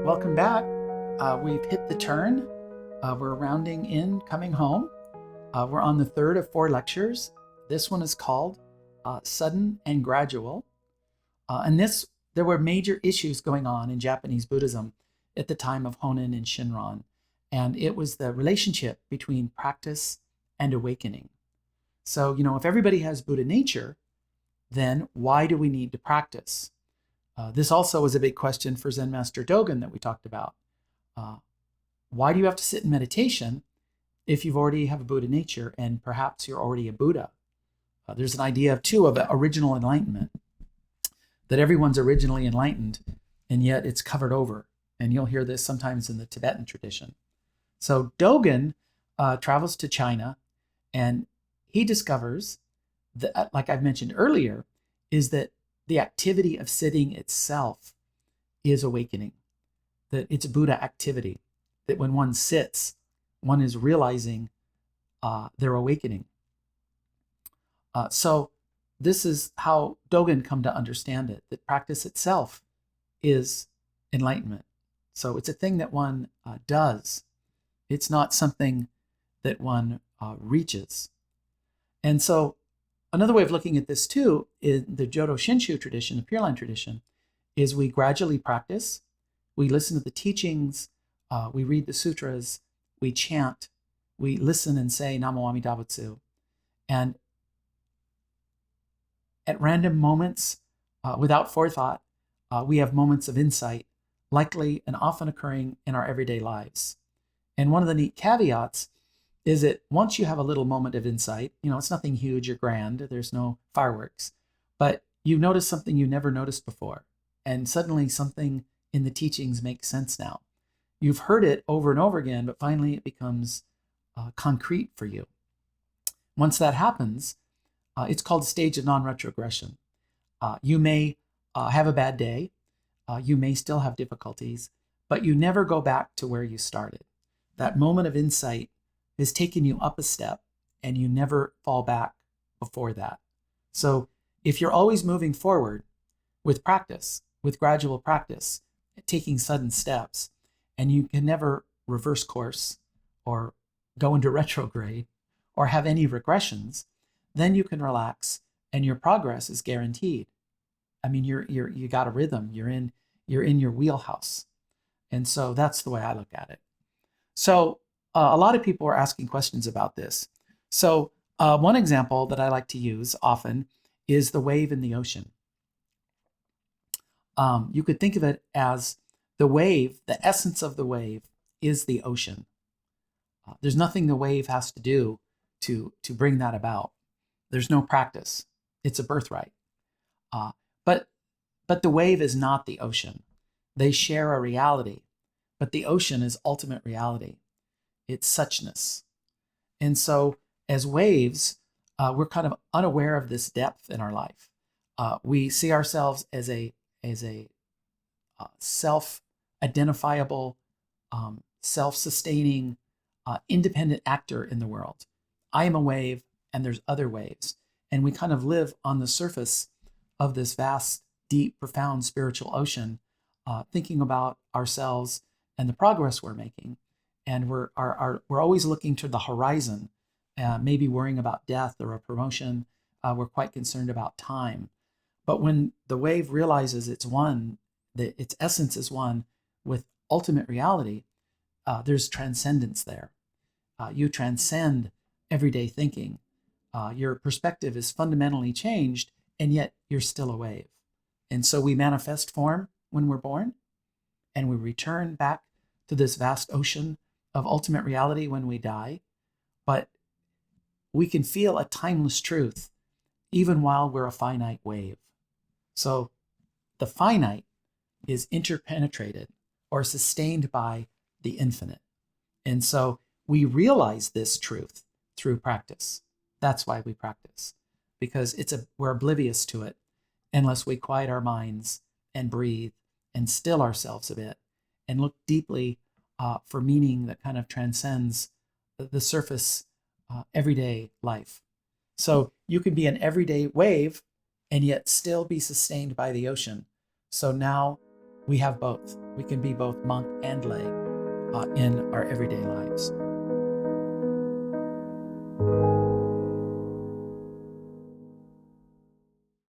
Welcome back. We've hit the turn. We're rounding in, coming home. We're on the third of 4 lectures. This one is called Sudden and Gradual. There were major issues going on in Japanese Buddhism at the time of Honen and Shinran. And it was the relationship between practice and awakening. So, if everybody has Buddha nature, then why do we need to practice? This also was a big question for Zen Master Dogen that we talked about. Why do you have to sit in meditation if you've already have a Buddha nature and perhaps you're already a Buddha? There's an idea too of original enlightenment, that everyone's originally enlightened and yet it's covered over. And you'll hear this sometimes in the Tibetan tradition. So Dogen travels to China and he discovers that, like I've mentioned earlier, is that the activity of sitting itself is awakening, that it's Buddha activity, that when one sits, one is realizing their awakening. So this is how Dogen come to understand it, that practice itself is enlightenment. So it's a thing that one does. It's not something that one reaches. And so another way of looking at this too, in the Jodo Shinshu tradition, the Pure Land tradition, is we gradually practice, we listen to the teachings, we read the sutras, we chant, we listen and say Namo Amida Butsu. And at random moments, without forethought, we have moments of insight, likely and often occurring in our everyday lives. And one of the neat caveats is that once you have a little moment of insight, it's nothing huge or grand, there's no fireworks, but you notice something you never noticed before, and suddenly something in the teachings makes sense now. You've heard it over and over again, but finally it becomes concrete for you. Once that happens, it's called a stage of non-retrogression. You may have a bad day, you may still have difficulties, but you never go back to where you started. That moment of insight has taken you up a step and you never fall back before that. So if you're always moving forward with practice, with gradual practice, taking sudden steps, and you can never reverse course or go into retrograde or have any regressions, then you can relax and your progress is guaranteed. I mean, you got a rhythm, you're in your wheelhouse. And so that's the way I look at it. So a lot of people are asking questions about this. So one example that I like to use often is the wave in the ocean. You could think of it as the wave, the essence of the wave is the ocean. There's nothing the wave has to do to bring that about. There's no practice. It's a birthright. But the wave is not the ocean. They share a reality, but the ocean is ultimate reality. It's suchness. And so as waves, we're kind of unaware of this depth in our life. We see ourselves as a self-identifiable, self-sustaining, independent actor in the world. I am a wave and there's other waves. And we kind of live on the surface of this vast, deep, profound spiritual ocean, thinking about ourselves and the progress we're making. And we're always looking to the horizon, maybe worrying about death or a promotion. We're quite concerned about time. But when the wave realizes it's one, that its essence is one with ultimate reality, there's transcendence there. You transcend everyday thinking. Your perspective is fundamentally changed, and yet you're still a wave. And so we manifest form when we're born, and we return back to this vast ocean of ultimate reality when we die, but we can feel a timeless truth even while we're a finite wave. So the finite is interpenetrated or sustained by the infinite. And so we realize this truth through practice. That's why we practice, because we're oblivious to it unless we quiet our minds and breathe and still ourselves a bit and look deeply for meaning that kind of transcends the surface everyday life. So you can be an everyday wave and yet still be sustained by the ocean. So now we have both. We can be both monk and lay in our everyday lives.